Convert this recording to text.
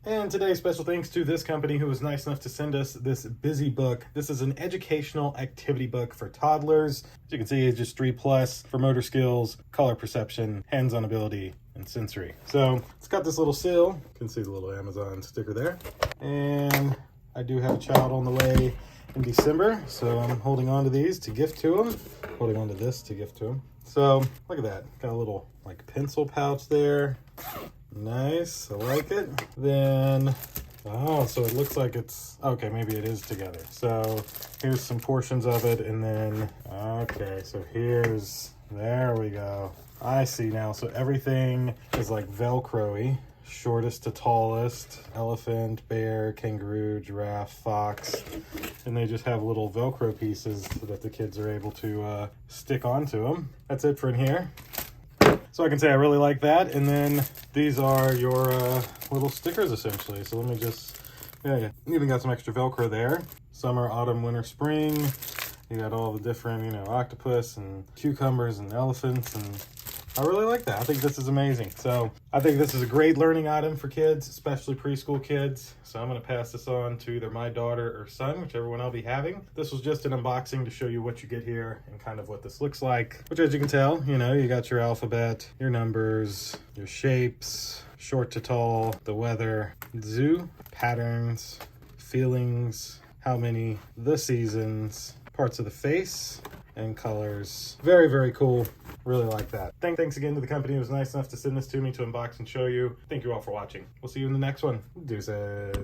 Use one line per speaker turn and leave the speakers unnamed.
And today, special thanks to this company who was nice enough to send us this busy book. This is an educational activity book for toddlers. As you can see, ages 3+ for motor skills, color perception, hands-on ability, and sensory. So it's got this little seal. You can see the little Amazon sticker there. And I do have a child on the way in December, so I'm holding on to these to gift to him. Holding on to this to gift to him. So look at that. Got a little like pencil pouch there. Nice, I like it. Then, oh, so it looks like it's, okay, maybe it is together. So here's some portions of it, and then, okay, so there we go. I see now, so everything is like Velcro-y. Shortest to tallest, elephant, bear, kangaroo, giraffe, fox, and they just have little Velcro pieces so that the kids are able to stick onto them. That's it for in here. So I can say I really like that. And then these are your little stickers essentially. So let me just, yeah, even got some extra Velcro there. Summer, autumn, winter, spring. You got all the different, octopus and cucumbers and elephants, and I really like that. I think this is amazing. So I think this is a great learning item for kids, especially preschool kids. So I'm going to pass this on to either my daughter or son, whichever one I'll be having. This was just an unboxing to show you what you get here and kind of what this looks like. Which, as you can tell, you got your alphabet, your numbers, your shapes, short to tall, the weather, zoo, patterns, feelings, how many, the seasons, parts of the face, and colors. Very, very cool. Really like that. Thanks again to the company who was nice enough to send this to me to unbox and show you. Thank you all for watching. We'll see you in the next one. Deuces.